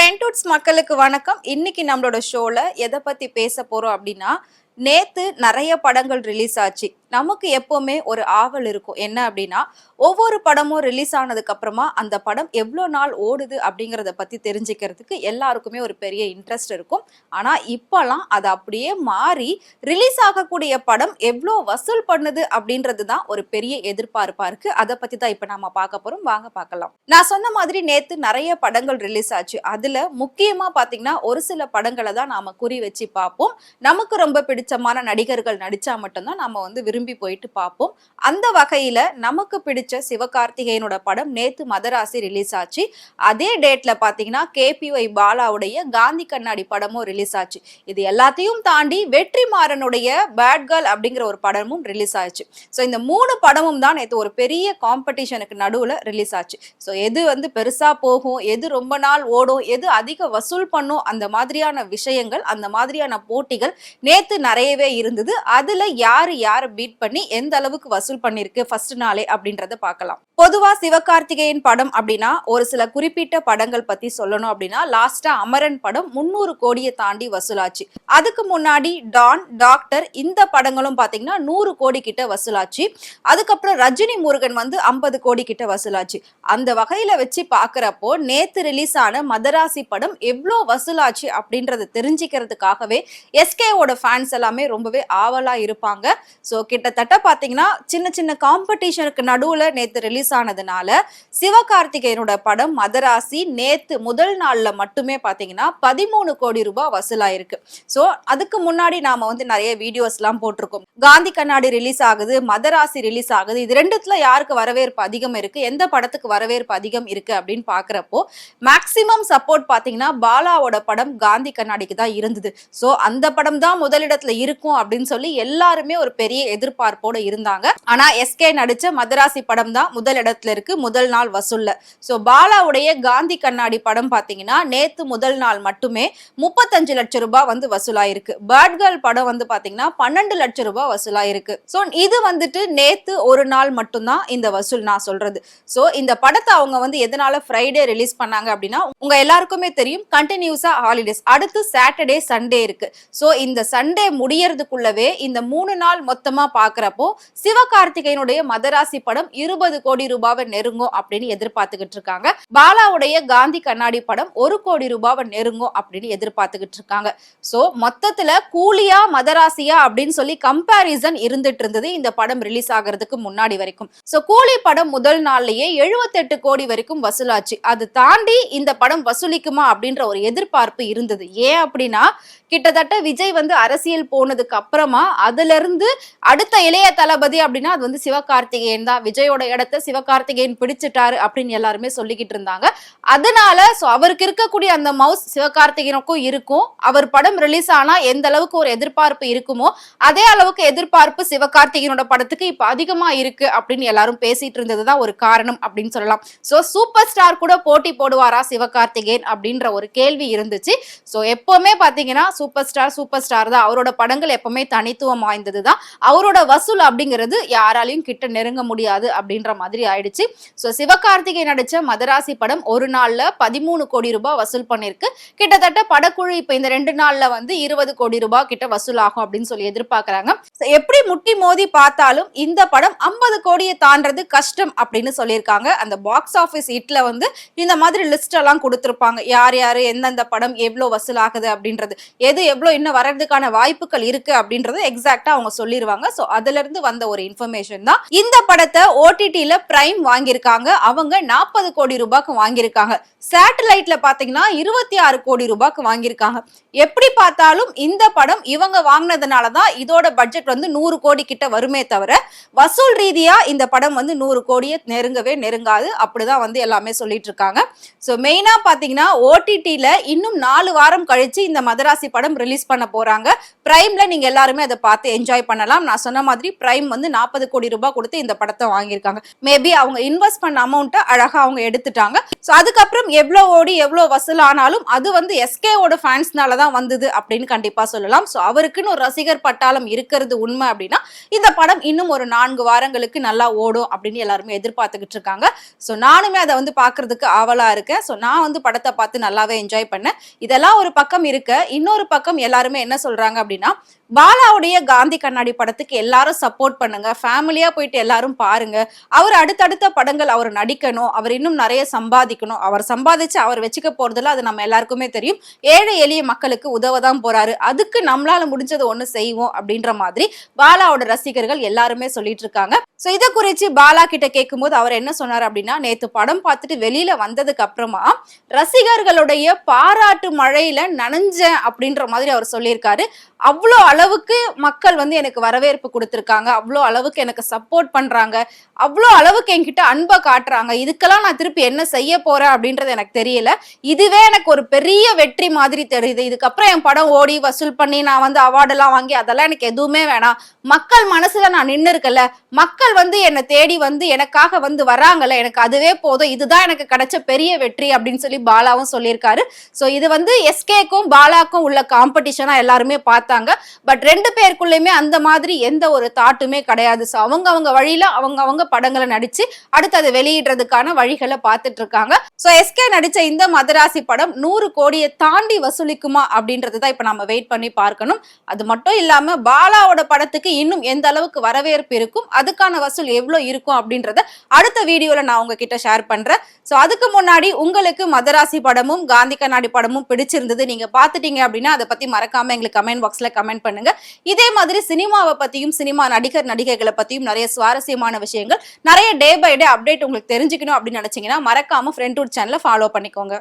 Trend மக்களுக்கு வணக்கம். இன்னைக்கு நம்மளோட ஷோல எதை பத்தி பேச போறோம் அப்படின்னா, நேத்து நிறைய படங்கள் ரிலீஸ் ஆச்சு. நமக்கு எப்பவுமே ஒரு ஆவல் இருக்கும். என்ன அப்படின்னா, ஒவ்வொரு படமும் ரிலீஸ் ஆனதுக்கு அப்புறமா அந்த படம் எவ்வளோ நாள் ஓடுது அப்படிங்கிறத பத்தி தெரிஞ்சுக்கிறதுக்கு எல்லாருக்குமே ஒரு பெரிய இன்ட்ரெஸ்ட் இருக்கும். ஆனா இப்பெல்லாம் அது அப்படியே மாறி ரிலீஸ் ஆகக்கூடிய படம் எவ்வளோ வசூல் பண்ணுது அப்படின்றது தான் ஒரு பெரிய எதிர்பார்ப்பா இருக்கு. அதை பத்தி தான் இப்ப நாம பார்க்க போறோம். வாங்க பார்க்கலாம். நான் சொன்ன மாதிரி நேத்து நிறைய படங்கள் ரிலீஸ் ஆச்சு. அதுல முக்கியமா பாத்தீங்கன்னா ஒரு சில படங்களை தான் நாம குறி வச்சு பார்ப்போம். நமக்கு ரொம்ப பிடிச்சமான நடிகர்கள் நடிச்சா மட்டும்தான் நாம விரும்பி போயிட்டு பார்ப்போம். அந்த வகையில நமக்கு பிடிச்ச சிவகார்த்திகேயனோட படம் நேத்து மதராசி ரிலீஸ் ஆச்சு. அதே டேட்ல பாத்தீங்கன்னா கேபிஒய் பாலாவுடைய காந்தி கண்ணாடி படமும் ரிலீஸ் ஆச்சு. இது எல்லாத்தையும் தாண்டி வெற்றிமாறனுடைய பேட் கேர்ள் அப்படிங்கிற ஒரு படமும் ரிலீஸ் ஆச்சு. ஸோ இந்த 3 படமும் தான் நேற்று ஒரு பெரிய காம்படிஷனுக்கு நடுவில் ரிலீஸ் ஆச்சு. ஸோ எது பெருசா போகும், எது ரொம்ப நாள் ஓடும், எது அதிக வசூல் பண்ணும், அந்த மாதிரியான விஷயங்கள், அந்த மாதிரியான போட்டிகள் நேத்து நிறையவே இருந்தது. அதுல யாரு பீட் பண்ணி எந்த அளவுக்கு வசூல் பண்ணிருக்கு ஃபர்ஸ்ட் நாளே அப்படின்றத பார்க்கலாம். பொதுவா சிவகார்த்திகேயன் படம் அப்படின்னா ஒரு சில குறிப்பிட்ட படங்கள் பத்தி சொல்லணும் அப்படின்னா, லாஸ்டா அமரன் படம் 300 கோடியை தாண்டி வசூலாச்சு. அதுக்கு முன்னாடி டான், டாக்டர் இந்த படங்களும் பாத்தீங்கன்னா 100 கோடி கிட்ட வசூலாச்சு. அதுக்கப்புறம் ரஜினி முருகன் 50 கோடி கிட்ட வசூலாச்சு. அந்த வகையில வச்சு பாக்குறப்போ நேத்து ரிலீஸ் ஆன மதராசி படம் எவ்வளோ வசூலாச்சு அப்படின்றத தெரிஞ்சுக்கிறதுக்காகவே எஸ்கேவோட ஃபேன்ஸ் எல்லாமே ரொம்பவே ஆவலா இருப்பாங்க. ஸோ கிட்டத்தட்ட பாத்தீங்கன்னா சின்ன சின்ன காம்படிஷனுக்கு நடுவுல நேத்து ரிலீஸ் ஆனதுனால சிவகார்த்திகேயனோட படம் மதராசி நேத்து முதல் நாள்ல மட்டுமே பாத்தீங்கன்னா 13 கோடி ரூபாய் வசூலாயிருக்கு. ஸோ அதுக்கு முன்னாடி நாம நிறைய வீடியோஸ் எல்லாம் போட்டிருக்கோம். காந்தி கண்ணாடி ரிலீஸ் ஆகுது, மதராசி ரிலீஸ் ஆகுது, இது ரெண்டுத்துல யாருக்கு வரவேற்பு அதிகம் இருக்கு, எந்த படத்துக்கு வரவேற்பு அதிகம் இருக்கு அப்படின்னு பாக்குறப்போ மேக்சிமம் சப்போர்ட் பாத்தீங்கன்னா பாலாவோட படம் காந்தி கண்ணாடிக்கு தான் இருந்தது. ஸோ அந்த படம் தான் முதலிடத்துல இருக்கும் அப்படின்னு சொல்லி எல்லாருமே ஒரு பெரிய எதிர்பார்ப்போட இருந்தாங்க. ஆனா எஸ்கே நடிச்ச மதராசி படம் தான் முதல் இடத்துல இருக்கு முதல் நாள் வசூல்ல. ஸோ பாலாவுடைய காந்தி கண்ணாடி படம் பாத்தீங்கன்னா நேத்து முதல் நாள் மட்டுமே 35 லட்சம் ரூபாய் வசூலாயிருக்கு. பேட் கேர்ள் படம் பாத்தீங்கன்னா 12 லட்சம் ரூபாய் வசூலாயிருக்கு. ஸோ இது நேத்து ஒரு நாள் மட்டும்தான் இந்த வசூல் நான் சொல்றது. ஸோ இந்த படத்தை அவங்க எதனால ஃப்ரைடே ரிலீஸ் பண்ணாங்க அப்படின்னா, உங்க எல்லாருக்குமே தெரியும் கண்டினியூஸா ஹாலிடேஸ், அடுத்து சாட்டர்டே சண்டே இருக்கு. ஸோ இந்த சண்டே முடியறதுக்குள்ளவே இந்த 3 நாள் மொத்தமா பாக்குறப்போ சிவகார்த்திகேயனுடைய மதராசி படம் 20 கோடி ரூபாவை நெருங்கும் அப்படின்னு எதிர்பார்த்துக்கிட்டு இருக்காங்க. பாலாவுடைய காந்தி கண்ணாடி படம் 1 கோடி ரூபாவை நெருங்கும் அப்படின்னு எதிர்பார்த்துக்கிட்டு இருக்காங்க. ஸோ மொத்தத்துல கூலியா மதராசியா அப்படின்னு சொல்லி கம்பேரிசன் இருந்துட்டு இருந்தது இந்த படம் ரிலீஸ் ஆகிறதுக்கு முன்னாடி வரைக்கும். ஸோ கூலி படம் முதல் நாள்லயே 78 கோடி வரைக்கும் வசூலாச்சு. அது தாண்டி இந்த படம் வசூலிக்குமா அப்படின்ற ஒரு எதிர்பார்ப்பு இருந்தது. ஏன் அப்படின்னா கிட்டத்தட்ட விஜய் அரசியல் போனதுக்கு அப்புறமா அதுல இருந்து அடுத்த இளைய தளபதி அப்படின்னா அது சிவகார்த்திகேயன் தான். விஜயோட இடத்தை சிவகார்த்திகேயன் பிடிச்சிட்டாரு அப்படின்னு எல்லாருமே சொல்லிக்கிட்டு இருந்தாங்க. அதனால அவருக்கு இருக்கக்கூடிய அந்த மவுஸ் சிவகார்த்திகேயனுக்கும் இருக்கும். அவர் படம் ரிலீஸ் ஆனா எந்த அளவுக்கு ஒரு எதிர்பார்ப்பு இருக்குமோ அதே அளவுக்கு எதிர்பார்ப்பு சிவகார்த்திகேயனோட படத்துக்கு இப்ப அதிகமா இருக்கு அப்படின்னு எல்லாரும் பேசிட்டு இருந்ததுதான் ஒரு காரணம் அப்படின்னு சொல்லலாம். சோ சூப்பர் ஸ்டார் கூட போட்டி போடுவாரா சிவகார்த்திகேயன் அப்படின்ற ஒரு கேள்வி இருந்துச்சு. சோ எப்பவுமே பாத்தீங்கன்னா சூப்பர் ஸ்டார் தான். அவரோட படங்கள் எப்பவுமே தனித்துவம் வாய்ந்ததுதான். அவரோட வசூல் அப்படிங்கிறது யாராலையும் கிட்ட நெருங்க முடியாது அப்படின்ற மாதிரி ஆயிடுச்சு. சோ சிவகார்த்திகேயன் நடிச்ச மதராசி படம் ஒரு நாள்ல 13 கோடி ரூபாய் வசூல் பண்ணிருக்கு. கிட்டத்தட்ட படக்குழு இப்ப இந்த 2 நாள்ல 20 கோடி ரூபாய் கிட்ட வசூல் ஆகும் அப்படின்னு சொல்லி எதிர்பார்க்கறாங்க. எப்படி முட்டி மோதி பார்த்தாலும் இந்த படம் 50 கோடியை தாண்டது கஷ்டம் அப்படின்னு சொல்லியிருக்காங்க. அந்த பாக்ஸ் ஆபீஸ் ஹிட்ல இந்த மாதிரி லிஸ்ட் எல்லாம் கொடுத்திருப்பாங்க. யார் எந்தெந்த படம் எவ்வளவு வசூல் ஆகுது அப்படின்றது, எது எவ்வளவு இன்னும் வர்றதுக்கான வாய்ப்புகள் இருக்கு அப்படின்றது எக்ஸாக்டா அவங்க சொல்லிருவாங்க. சோ அதுல இருந்து வந்த ஒரு இன்ஃபர்மேஷன் தான் இந்த படத்தை ஓடிடில பிரைம் வாங்கியிருக்காங்க. அவங்க 40 கோடி ரூபாய்க்கு வாங்கியிருக்காங்க. சேட்டலைட்ல பாத்தீங்கன்னா 26 கோடி ரூபாய்க்கு வாங்கியிருக்காங்க. எப்படி பார்த்தாலும் இந்த படம் இவங்க வாங்கினதுனாலதான் இதோட பட்ஜெட் 100 கோடி கிட்ட வருமே தவிர வசூல் ரீதியா இந்த படம் 100 கோடியை நெருங்கவே நெருங்காது அப்படிதான் எல்லாமே சொல்லிட்டு இருக்காங்க. சோ மெயினா பாத்தீங்கன்னா ஓடிடில இன்னும் 4 வாரம் கழிச்சு இந்த மதராசி படம் ரிலீஸ் பண்ண போறாங்க. பிரைம்ல நீங்க எல்லாருமே அதை பார்த்து என்ஜாய் பண்ணலாம். நான் சொன்ன மாதிரி பிரைம் வந்து 40 கோடி ரூபாய் கொடுத்து இந்த படத்தை வாங்கியிருக்காங்க. மேபி அவங்க இன்வெஸ்ட் பண்ண அமௌண்ட்டை அழகா அவங்க எடுத்துட்டாங்க. ஸோ அதுக்கப்புறம் எவ்வளோ ஓடி எவ்வளோ வசூல் ஆனாலும் அது வந்து எஸ்கேவோட ஃபேன்ஸ்னால தான் வந்தது அப்படின்னு கண்டிப்பா சொல்லலாம். ஸோ அவருக்குன்னு ஒரு ரசிகர் பட்டாளம் இருக்கிறது உண்மை அப்படின்னா இந்த படம் இன்னும் ஒரு 4 வாரங்களுக்கு நல்லா ஓடும் அப்படின்னு எல்லாருமே எதிர்பார்த்துக்கிட்டு இருக்காங்க. ஸோ நானுமே அதை வந்து பார்க்கறதுக்கு ஆவலா இருக்கேன். ஸோ நான் வந்து படத்தை பார்த்து நல்லாவே என்ஜாய் பண்ணேன். இதெல்லாம் ஒரு பக்கம் இருக்க, இன்னொரு பக்கம் எல்லாருமே என்ன சொல்றாங்க அப்படின்னா பாலாவுடைய காந்தி கண்ணாடி படத்துக்கு எல்லாரும் சப்போர்ட் பண்ணுங்க, ஃபேமிலியா போயிட்டு எல்லாரும் பாருங்க, அவர் அடுத்தடுத்த படங்கள் அவர் நடிக்கணும், அவர் இன்னும் நிறைய சம்பாதிக்கணும், அவர் சம்பாதிச்சு அவர் வச்சுக்க போறதுல அது நம்ம எல்லாருக்குமே தெரியும், ஏழை எளிய மக்களுக்கு உதவதான் போறாரு, அதுக்கு நம்மளால முடிஞ்சது ஒண்ணு செய்வோம் அப்படின்ற மாதிரி பாலாவோட ரசிகர்கள் எல்லாருமே சொல்லிட்டு இருக்காங்க. சோ இதை குறிச்சு பாலா கிட்ட கேட்கும்போது அவர் என்ன சொன்னார் அப்படின்னா, நேத்து படம் பார்த்துட்டு வெளியில வந்ததுக்கு அப்புறமா ரசிகர்களுடைய பாராட்டு மழையில நனைஞ்சேன் அப்படின்ற மாதிரி அவர் சொல்லியிருக்காரு. அவ்வளோ அளவுக்கு மக்கள் வந்து எனக்கு வரவேற்பு கொடுத்துருக்காங்க, அவ்வளோ அளவுக்கு எனக்கு சப்போர்ட் பண்றாங்க, அவ்வளோ அளவுக்கு என்கிட்ட அன்பை காட்டுறாங்க, இதுக்கெல்லாம் நான் திருப்பி என்ன செய்ய போறேன் அப்படின்றது எனக்கு தெரியல, இதுவே எனக்கு ஒரு பெரிய வெற்றி மாதிரி தெரியுது, இதுக்கப்புறம் என் படம் ஓடி வசூல் பண்ணி நான் வந்து அவார்டெல்லாம் வாங்கி அதெல்லாம் எனக்கு எதுவுமே வேணாம், மக்கள் மனசுல நான் நின்று இருக்கல, மக்கள் வந்து என்னை தேடி வந்து எனக்காக வந்து வராங்கல்ல, எனக்கு அதுவே போதும், இதுதான் எனக்கு கிடைச்ச பெரிய வெற்றி அப்படின்னு சொல்லி பாலாவும் சொல்லியிருக்காரு. ஸோ இது வந்து எஸ்கேக்கும் பாலாக்கும் உள்ள காம்படிஷனா எல்லாருமே பார்த்தாங்க. பட் 2 பேருக்குள்ளயுமே அந்த மாதிரி எந்த ஒரு தாட்டுமே கிடையாது. ஸோ அவங்க வழியில அவங்க படங்களை நடிச்சு அடுத்து அதை வெளியிடுறதுக்கான வழிகளை பார்த்துட்டு இருக்காங்க. ஸோ எஸ்கே நடிச்ச இந்த மதராசி படம் 100 கோடியை தாண்டி வசூலிக்குமா அப்படின்றது தான் இப்ப நம்ம வெயிட் பண்ணி பார்க்கணும். அது மட்டும் இல்லாம பாலாவோட படத்துக்கு இன்னும் எந்த அளவுக்கு வரவேற்பு இருக்கும், அதுக்கான வசூல் எவ்வளவு இருக்கும் அப்படின்றத அடுத்த வீடியோல நான் உங்ககிட்ட ஷேர் பண்றேன். ஸோ அதுக்கு முன்னாடி உங்களுக்கு மதராசி படமும் காந்தி கண்ணாடி படமும் பிடிச்சிருந்தது, நீங்க பாத்துட்டீங்க அப்படின்னா அதை பத்தி மறக்காம எங்களுக்கு கமெண்ட் பாக்ஸ்ல கமெண்ட் பண்ணுங்க. இதே மாதிரி சினிமாவை பத்தியும் சினிமா நடிகைகளை பத்தியும் நிறைய சுவாரஸ்யமான விஷயங்கள், நிறைய டே பை டே அப்டேட் உங்களுக்கு தெரிஞ்சுக்கணும் அப்படின்னு நினைச்சீங்கன்னா மறக்காம ஃப்ரெண்ட்வுட் சேனலை ஃபாலோ பண்ணிக்கோங்க.